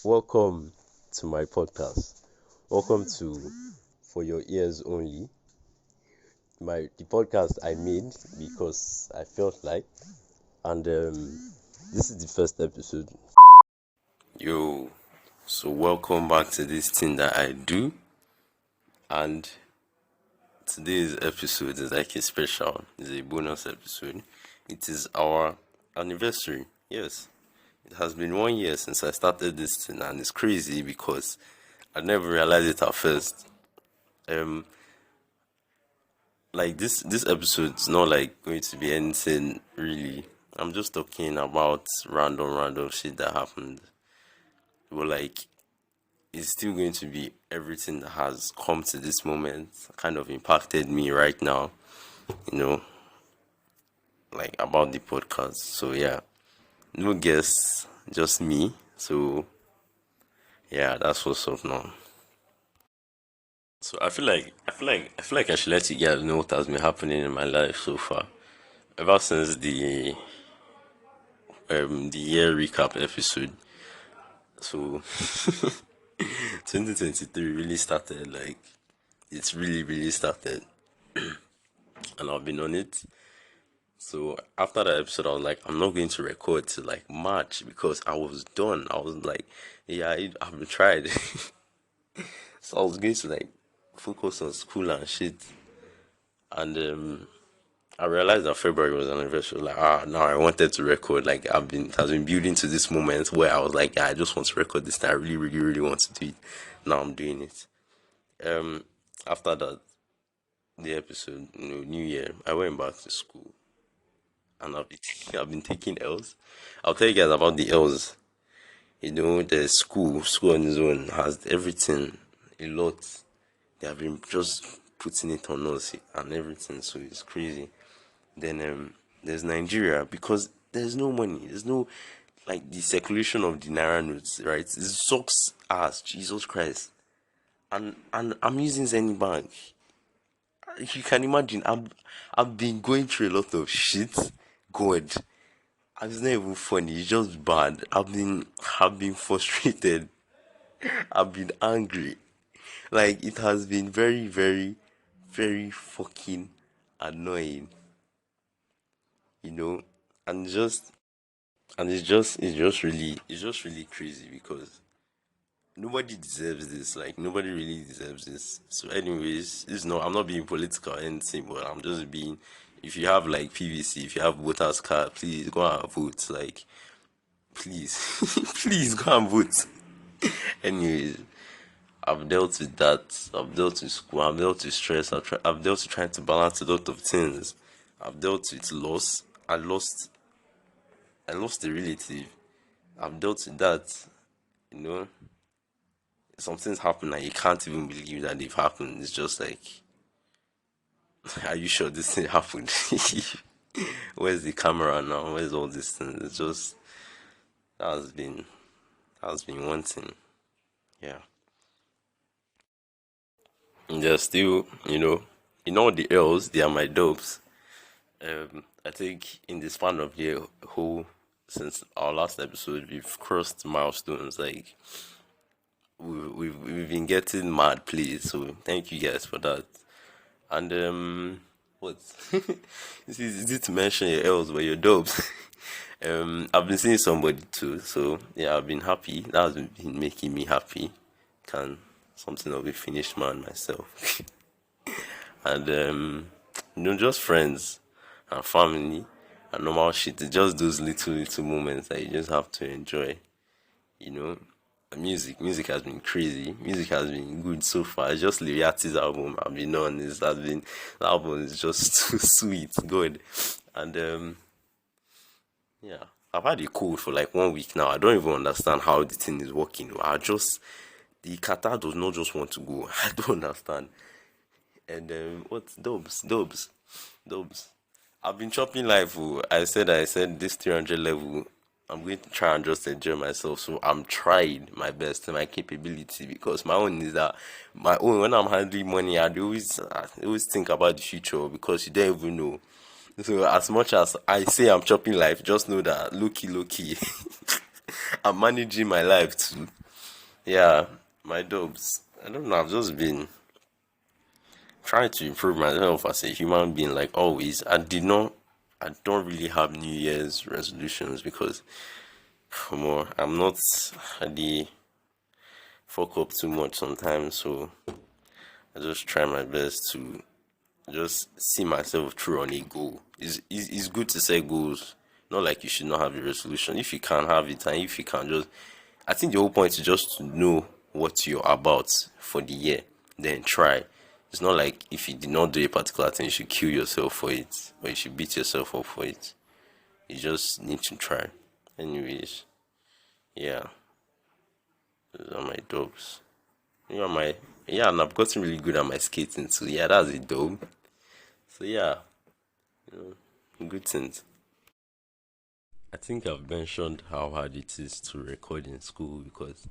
Welcome to my podcast. Welcome to For Your Ears Only. The podcast I made because I felt like, and this is the first episode. Yo, so welcome back to this thing that I do, and today's episode is like a special. It's a bonus episode. It is our anniversary. Yes, it has been 1 year since I started this thing, and it's crazy because I never realized it at first. Like this episode is not like going to be anything really. I'm just talking about random shit that happened. But like it's still going to be everything that has come to this moment, kind of impacted me right now, you know, like about the podcast. So yeah. No guests, just me. So yeah, that's what's up now. So I feel like I should let you guys know what has been happening in my life so far. Ever since the year recap episode. So 2023 really started, like it's really started, and I've been on it. So after that episode, I was like, I'm not going to record till like March because I was done. I was like, yeah, I've tried. So I was going to like focus on school and shit. And I realized that February was an anniversary. Like, now I wanted to record. Like, it has been building to this moment where I was like, yeah, I just want to record this. I really want to do it. Now I'm doing it. Um, After that, the episode, New Year, I went back to school, and I've been taking L's. I'll tell you guys about the L's. The school on its own has everything, a lot. They have been just putting it on us and everything, so it's crazy. Then there's Nigeria because there's no money. There's no, like, the circulation of the naira notes, right? It sucks ass, Jesus Christ. And I'm using Zenny Bank. You can imagine, I've been going through a lot of shit. God, and it's not even funny. It's just bad. I've been frustrated. I've been angry. Like, it has been very fucking annoying, you know. And it's just really crazy because nobody deserves this. Like, nobody really deserves this. So anyways, I'm not being political or anything, but I'm just being, if you have like PVC, if you have voters card, please go and vote. Like, please, please go and vote. Anyways, I've dealt with that. I've dealt with school. I've dealt with stress. I've dealt with trying to balance a lot of things. I've dealt with loss. I lost a relative. I've dealt with that. You know, some things happen and you can't even believe that they've happened. It's just like, are you sure this thing happened? Where's the camera now? Where's all this thing? It's just that has been one thing. Yeah. And they're still, in all the L's, they are my dopes. I think in the span of the whole, since our last episode, we've crossed milestones. Like, we've been getting mad plays. So thank you guys for that. And what? It's easy to mention your L's, but your dopes. I've been seeing somebody too. So yeah, I've been happy. That has been making me happy. Can something of a finished man myself. And just friends and family and normal shit. It's just those little moments that you just have to enjoy. You know, music has been crazy. Music has been good so far. It's just Liriati's album. I've been on this. The album is just too sweet, good, and yeah. I've had a cold for like 1 week now. I don't even understand how the thing is working. The Qatar does not just want to go. I don't understand. And what's Dubs? I've been chopping life. Oh. I said this 300 level. I'm going to try and just enjoy myself. So I'm trying my best to my capability because my own is that my own when I'm handling money, I always think about the future because you don't even know. So as much as I say I'm chopping life, just know that low key, I'm managing my life too. Yeah, my dogs. I don't know. I've just been trying to improve myself as a human being. Like always, I don't really have New Year's resolutions because, come on, I'm not. I dey fuck up too much sometimes. So I just try my best to just see myself through on a goal. It's good to set goals. Not like you should not have a resolution. If you can have it, and if you can just, I think the whole point is just to know what you're about for the year. Then try. It's not like if you did not do a particular thing, you should kill yourself for it, or you should beat yourself up for it. You just need to try. Anyways, yeah, those are my dogs. You are my, yeah, and I've gotten really good at my skating too. Yeah, that's a dog. So yeah, good things. I think I've mentioned how hard it is to record in school because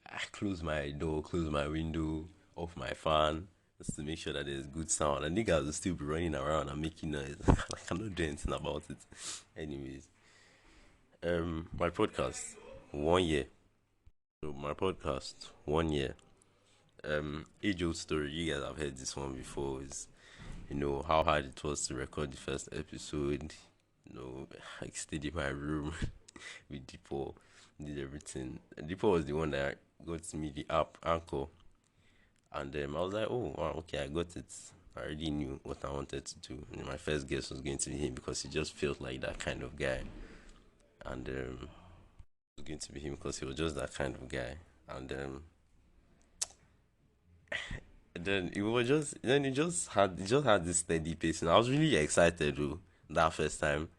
I close my door, close my window, off my fan just to make sure that there's good sound. And niggas will still be running around and making noise. Like I'm not doing anything about it. Anyways, my podcast, 1 year. So my podcast, 1 year. Age old story. You guys have heard this one before. Is how hard it was to record the first episode. I stayed in my room with Deepo, did everything. Deepo was the one that got me the app Anchor, and I was like, oh wow, okay, I got it. I already knew what I wanted to do. And my first guest was going to be him because he just felt like that kind of guy, and it was going to be him because he was just that kind of guy, and then it was just then it just had this steady pace, and I was really excited though that first time.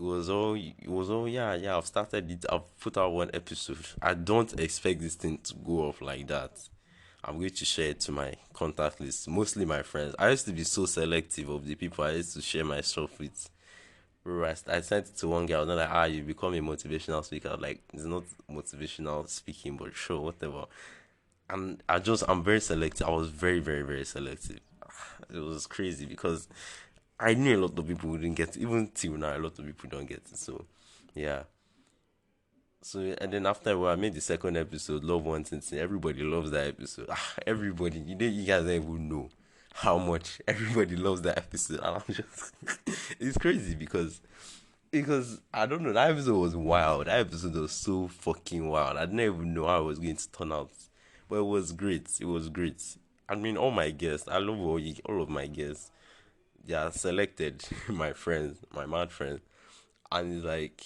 It was all yeah, I've started it. I've put out one episode. I don't expect this thing to go off like that. I'm going to share it to my contact list, mostly my friends. I used to be so selective of the people I used to share my stuff with. Bro, I sent it to one guy. I was not like, you become a motivational speaker. I was like, it's not motivational speaking, but sure, whatever. And I'm very selective. I was very, very, very selective. It was crazy because I knew a lot of people wouldn't get it. Even till now, a lot of people don't get it. So, yeah. So, and then after a while, I made the second episode, Love One Thing. Everybody loves that episode. Everybody, you guys don't even know how much everybody loves that episode. And I'm just, it's crazy because I don't know, that episode was wild. That episode was so fucking wild. I didn't even know how it was going to turn out. But it was great. It was great. I mean, all my guests, I love all of my guests. They are selected, my friends, my mad friends, and it's like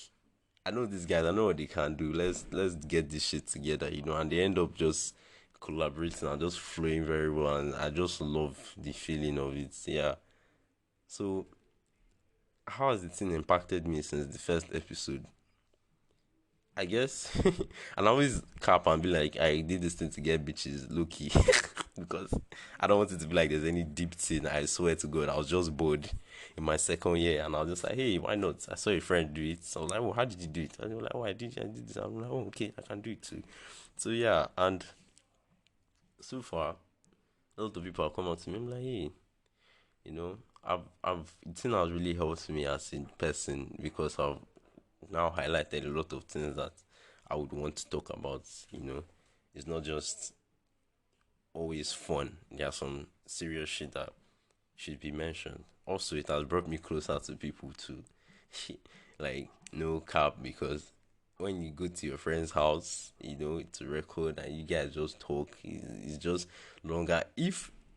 I know these guys, I know what they can do. Let's get this shit together, and they end up just collaborating and just flowing very well, and I just love the feeling of it. Yeah. So how has the thing impacted me since the first episode? I guess, and I always cap and be like, I did this thing to get bitches, low key, because I don't want it to be like there's any deep thing. I swear to God, I was just bored in my second year, and I was just like, hey, why not? I saw a friend do it, so I was like, well, how did you do it? And they were like, oh, I did this. I'm like, oh, okay, I can do it too. So yeah, and so far, a lot of people have come up to me. I'm like, hey, I've the thing has really helped me as a person because I've now highlighted a lot of things that I would want to talk about. It's not just always fun. There are some serious shit that should be mentioned. Also, it has brought me closer to people too. Like, no cap, because when you go to your friend's house, to record and you guys just talk, it's just longer.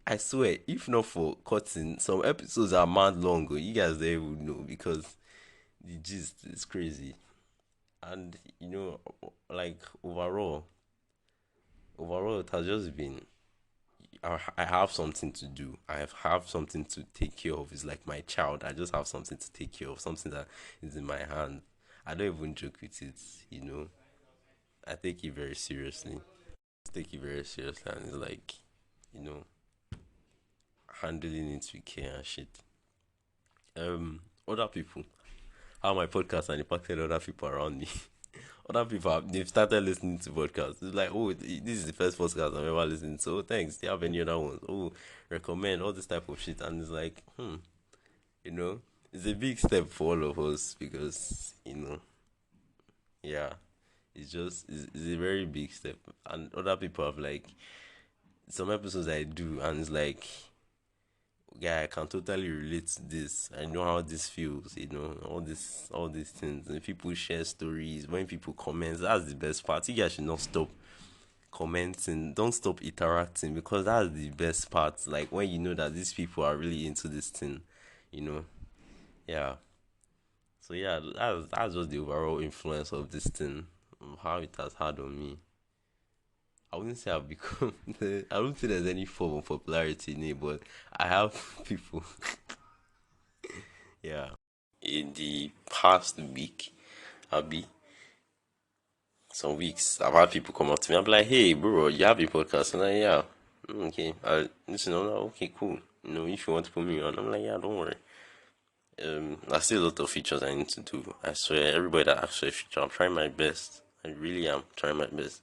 I swear, if not for cutting, some episodes are mad long. You guys they would know because the gist is crazy. And like overall, it has just been. I have something to do. I have something to take care of. It's like my child. I just have something to take care of. Something that is in my hand. I don't even joke with it. I take it very seriously. Take it very seriously, and it's like, you know, handling it with care and shit. Other people, how my podcast and impacted other people around me. Other people they've started listening to podcasts. It's like, oh, this is the first podcast I've ever listened to. So thanks. Do you have any other ones? Oh, recommend all this type of shit. And it's like, you know, it's a big step for all of us because, yeah, it's a very big step. And other people have like some episodes I do, and it's like, yeah, I can totally relate to this. I know how this feels, all these things. And people share stories, when people comment, that's the best part. You guys should not stop commenting, don't stop interacting because that's the best part. Like when you know that these people are really into this thing, you know. Yeah. So yeah, that's just the overall influence of this thing, how it has had on me. I wouldn't say I've become. I wouldn't say there's any form of popularity in it, but I have people. Yeah. In the past week, I'll be some weeks. I've had people come up to me. I'm like, "Hey, bro, you have a podcast?" And I'm like, "Yeah, okay." I listen. I'm like, "Okay, cool. If you want to put me on," I'm like, "Yeah, don't worry." I still a lot of features I need to do. I swear, everybody that asks for a feature, I'm trying my best. I really am trying my best.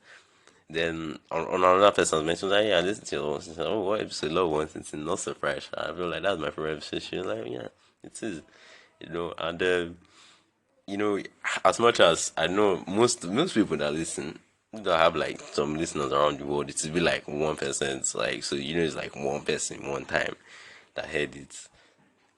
Then on another person's mentioned that, yeah, listen to your own. She said, "Oh, what episode love one?" It's not surprise. I feel like that's my favorite episode. She was like, "Yeah, it is." And you know, as much as I know most people that listen don't have like some listeners around the world, it will be like 1%. Like so, it's like one person one time that heard it,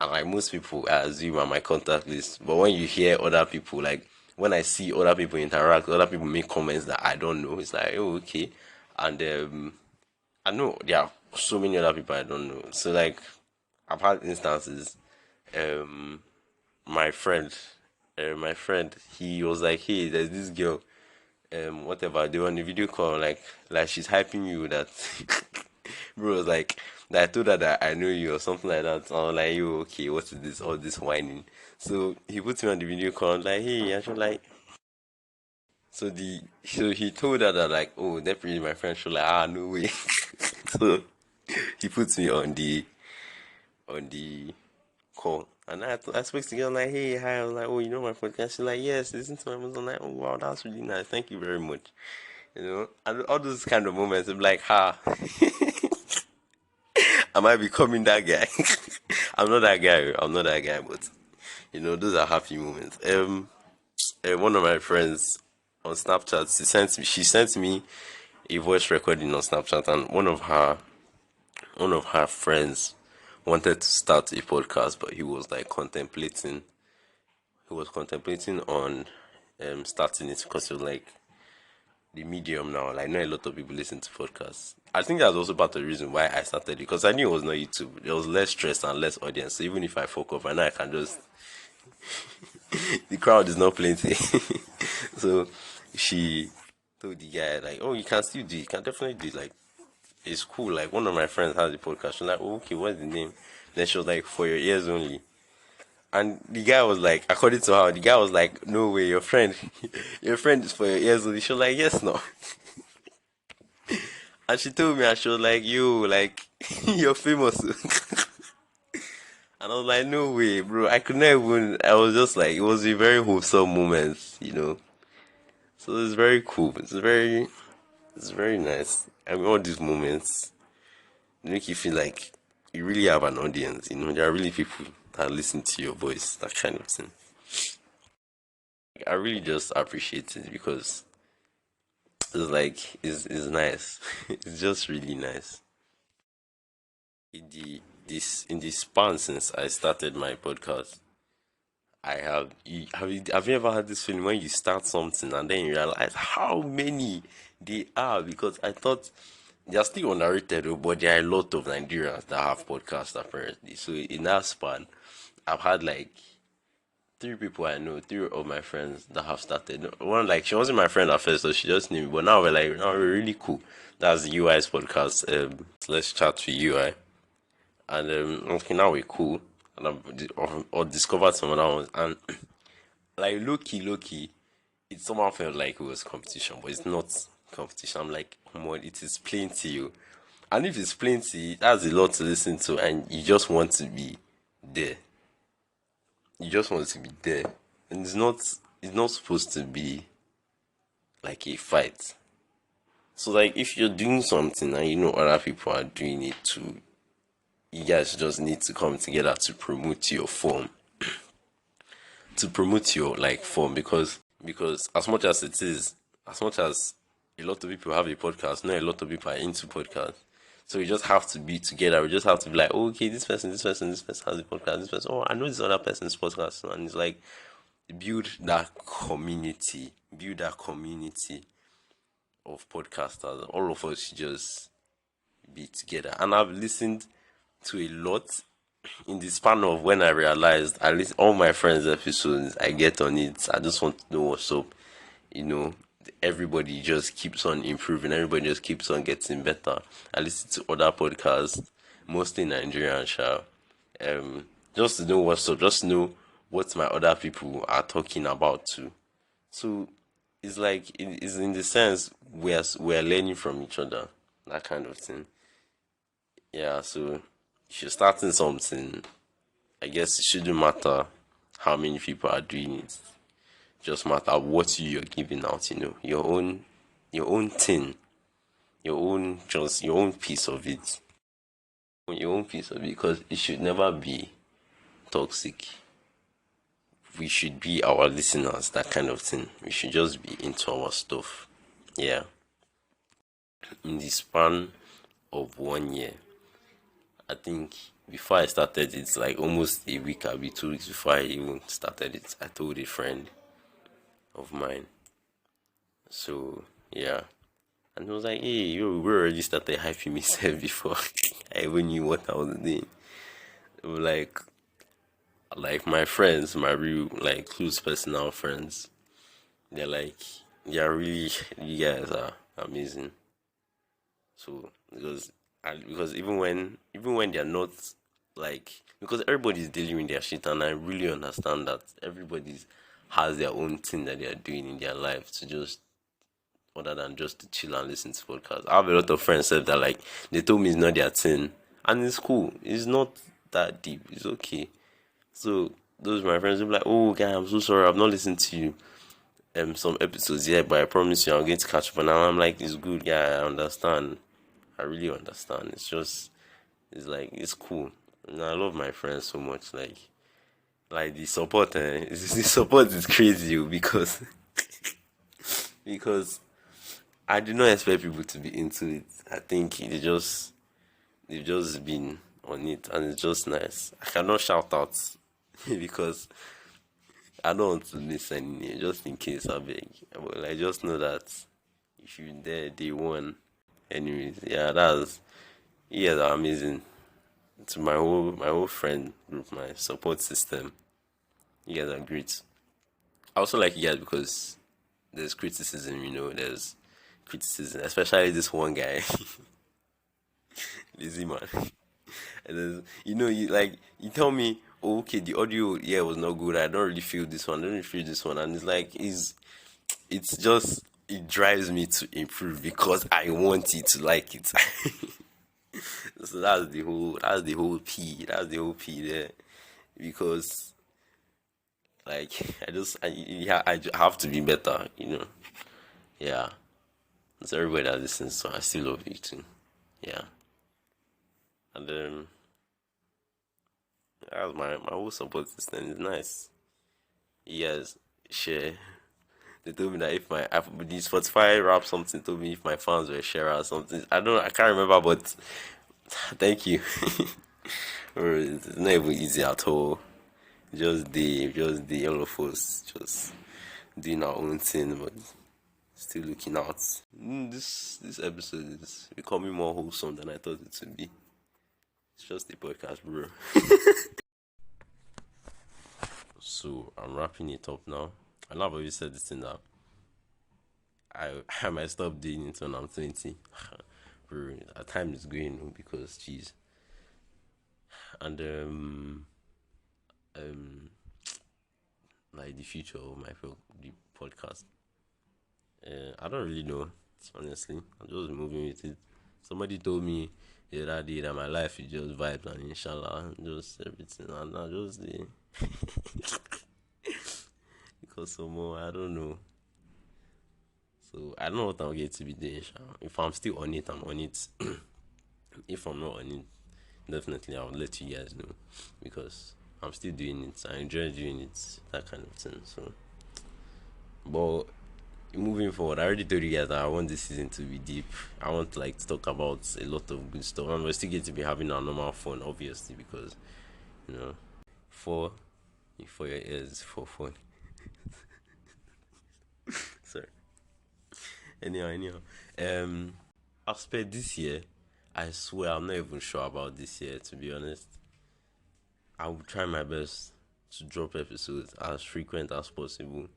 and like most people, I assume on my contact list. But when you hear other people, like when I see other people interact, other people make comments that I don't know, it's like, oh, okay. And I know there are so many other people I don't know. So like I've had instances. Um, my friend, he was like, "Hey, there's this girl, whatever. They were on the video call, like she's hyping you that." Bro was like, that I told her that I know you or something like that. So I was like, "You okay? What is this? All this whining?" So he put me on the video call, like, "Hey," and she was like, so he told her that like, "Oh, definitely my friend." She was like, "Ah, no way." So he puts me on the call. And I spoke to the girl like, "Hey, hi." I was like, "Oh, you know my podcast?" She's like, "Yes, listen to my podcast." I'm like, "Oh, wow, that's really nice. Thank you very much." And all those kind of moments, I'm like, "Ha, am I becoming that guy?" I'm not that guy. I'm not that guy, but those are happy moments. One of my friends on Snapchat, she sent me a voice recording on Snapchat, and one of her friends wanted to start a podcast, but he was contemplating on starting it because it was like the medium now. Like, not a lot of people listen to podcasts. I think that's also part of the reason why I started it because I knew it was not YouTube. There was less stress and less audience. So even if I fuck up, I know I can just the crowd is not plenty. So she told the guy like, "Oh, you can still do it. You can definitely do it. Like, it's cool." Like one of my friends has the podcast. She's like, "Oh, okay, what's the name?" Then she was like, "For your ears only." And the guy was like, according to her, the guy was like, "No way, your friend, your friend is for your ears only." She was like, "Yes, no." And she told me, and she was like, "You, like, you're famous." And I was like, "No way, bro." I could not even, I was just like, it was a very wholesome moment. So it's very cool. It's very nice. I mean, all these moments make you feel like you really have an audience. There are really people that listen to your voice, that kind of thing. I really just appreciate it because it's nice. It's just really nice. In the span since I started my podcast, have you ever had this feeling when you start something and then you realize how many they are? Because I thought they are still underrated, but there are a lot of Nigerians that have podcasts apparently. So in that span, I've had like three people I know, three of my friends that have started. One, like, she wasn't my friend at first, so she just knew me. But now we're really cool. That's the UI's podcast. Let's chat with UI. And okay, now we're cool. And or discovered some other ones. And like low key, it somehow felt like it was competition, but it's not competition. I'm like, come on, it is plain to you. And if it's plain to you, that's a lot to listen to, and you just want to be there. You just want to be there. And it's not supposed to be like a fight. So like if you're doing something and you know other people are doing it too, you guys just need to come together to promote your form, to promote your like form, because as much as it is, as much as a lot of people have a podcast, not a lot of people are into podcasts. So we just have to be together. We just have to be like, oh, okay, this person has a podcast. This person, oh, I know this other person's podcast, and it's like build that community of podcasters. All of us should just be together. And I've listened to a lot in the span of when I realized I listen all my friends' episodes. I get on it. I just want to know what's up. You know, everybody just keeps on improving. Everybody just keeps on getting better. I listen to other podcasts, mostly Nigerian, just to know what's up. Just to know what my other people are talking about too. So it's like it's in the sense we're learning from each other, that kind of thing. Yeah, so if you're starting something, I guess it shouldn't matter how many people are doing it. Just matter what you're giving out, your own thing, your own piece of it. Your own piece of it, because it should never be toxic. We should be our listeners, that kind of thing. We should just be into our stuff. Yeah. In the span of 1 year, I think before I started it, like almost a week, I'll be 2 weeks before I even started it, I told a friend of mine. So yeah, and he was like, "Hey, we already started hyping me self before I even knew what I was doing." Like, like my friends, my real like close personal friends, they're like, "Yeah, really, you guys are amazing." So because even when they're not like, because everybody's dealing with their shit, and I really understand that everybody has their own thing that they are doing in their life to just other than just to chill and listen to podcasts. I have a lot of friends said that like they told me it's not their thing, and it's cool. It's not that deep. It's okay. So those my friends will be like, "Oh, guy, I'm so sorry. I've not listened to you some episodes yet, but I promise you, I'm going to catch up." And now I'm like, "It's good, yeah. I understand. I really understand. It's just, it's like it's cool. And I love my friends so much. Like the support. The support is crazy because because I did not expect people to be into it. I think they've just been on it, and it's just nice. I cannot shout out because I don't want to miss any name, just in case I beg. But I just know that if you're there day one, anyways, yeah, you guys are amazing. To my whole friend group, my support system, you guys are great. I also like you guys because there's criticism, there's criticism, especially this one guy, lazy man. And then, you tell me, oh, okay, the audio, yeah, was not good. I don't really feel this one. I don't really feel this one. And it's like, it's just, it drives me to improve because I want you to like it. So that's the whole P there. Because, like, I have to be better. Yeah. So everybody that listens, so I still love you too. Yeah. And then, that's my whole support system is nice. Yes, share. They told me that if the Spotify rap something told me if my fans were share or something. I can't remember, but thank you. It's not even easy at all. Just the all of us just doing our own thing, but still looking out. This episode is becoming more wholesome than I thought it would be. It's just a podcast, bro. So I'm wrapping it up now. And I've already said this thing that I might stop doing it when I'm 20. Bro, time is going because jeez. And um like the future of the podcast. I don't really know, honestly. I'm just moving with it. Somebody told me the other day that my life is just vibes and inshallah, just everything, and I just because some more I don't know. So I don't know what I'm going to be doing. If I'm still on it, I'm on it. If I'm not on it, definitely I'll let you guys know, because I'm still doing it. I enjoy doing it, that kind of thing. So, but moving forward, I already told you guys that I want this season to be deep. I want to talk about a lot of good stuff, and we're still going to be having our normal fun, obviously, because you know, for your ears, for fun. Sorry. Anyhow. I've spent this year. I swear, I'm not even sure about this year. To be honest, I will try my best to drop episodes as frequent as possible.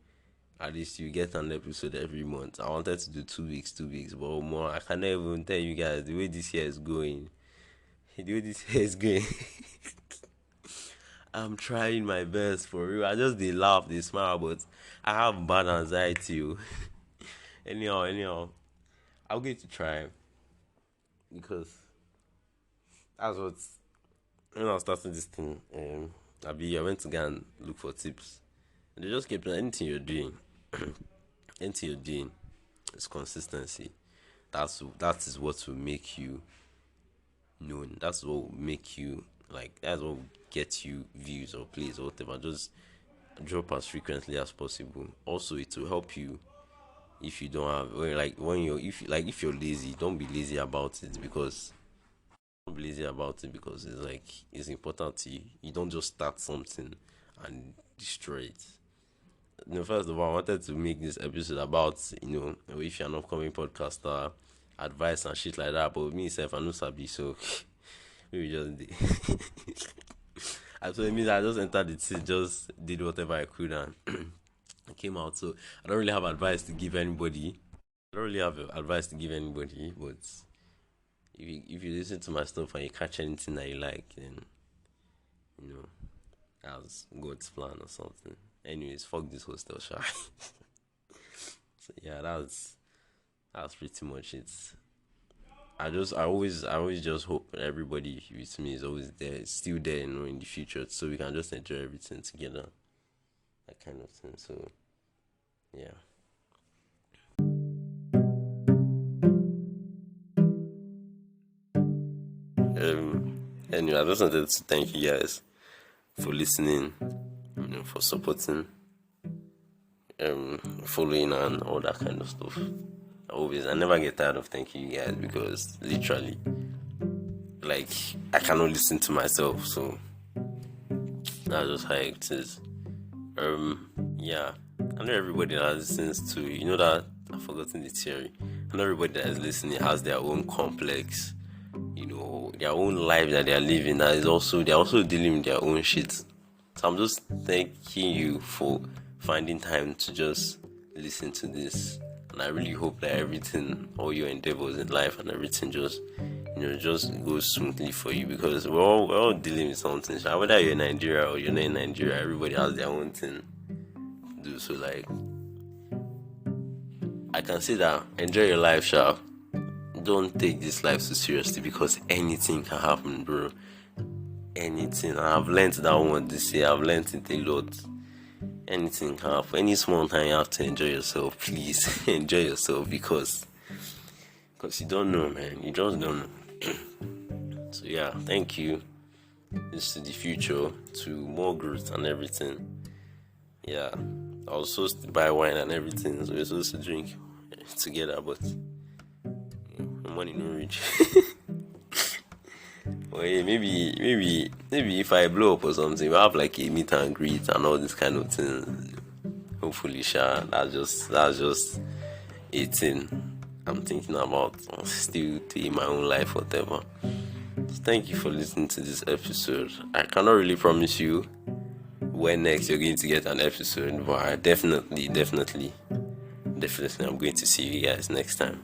At least you get an episode every month. I wanted to do 2 weeks, but more. I cannot even tell you guys the way this year is going. The way this year is going. I'm trying my best, for real. I just they laugh, they smile, but I have bad anxiety. Anyhow, I'm going to try, because that's what, when I was starting this thing, I went to go and look for tips. And they just kept saying, anything you're doing, is consistency. That is what will make you known. That's what will make you, that's what will get you views or plays or whatever. Just drop as frequently as possible. Also, it will help you if you don't have, if you're lazy. Don't be lazy about it, because it's important to you. You don't just start something and destroy it. First of all, I wanted to make this episode about, if you're an upcoming podcaster, advice and shit like that. But me myself, I know sabi, so maybe just did. So it means I just entered the scene, just did whatever I could, and I came out. So I don't really have advice to give anybody. But if you listen to my stuff and you catch anything that you like, then that's God's plan or something. Anyways, fuck this hostel shot. So yeah, that's pretty much it. I always just hope that everybody with me is always there, still there, in the future, so we can just enjoy everything together, that kind of thing. So yeah. Anyway, I just wanted to thank you guys for listening, for supporting, following and all that kind of stuff. I never get tired of thanking you guys, because literally, I cannot listen to myself, so that's just how it is. Yeah, I know everybody that listens to, that I've forgotten the theory. I know everybody that is listening has their own complex, their own life that they are living. They're also dealing with their own shit. So I'm just thanking you for finding time to just listen to this. And I really hope that everything, all your endeavors in life and everything just goes smoothly for you, because we're all dealing with something. So whether you're in Nigeria or you're not in Nigeria, everybody has their own thing to do. So I can say that enjoy your life, sharp. Don't take this life so seriously, because anything can happen, bro. Anything. I've learned that one this year. I've learned it a lot. Anything can happen. Any small time you have to enjoy yourself. Please enjoy yourself, because you don't know, man. You just don't know. So yeah, thank you. This is to the future, to more growth and everything. Yeah, I was supposed to buy wine and everything, so we're supposed to drink together, but money no reach. Well, yeah, maybe if I blow up or something, we'll have a meet and greet and all this kind of things. Hopefully, that's just a thing I'm thinking about. Still in my own life, whatever. So thank you for listening to this episode. I cannot really promise you when next you're going to get an episode, but I definitely I'm going to see you guys next time.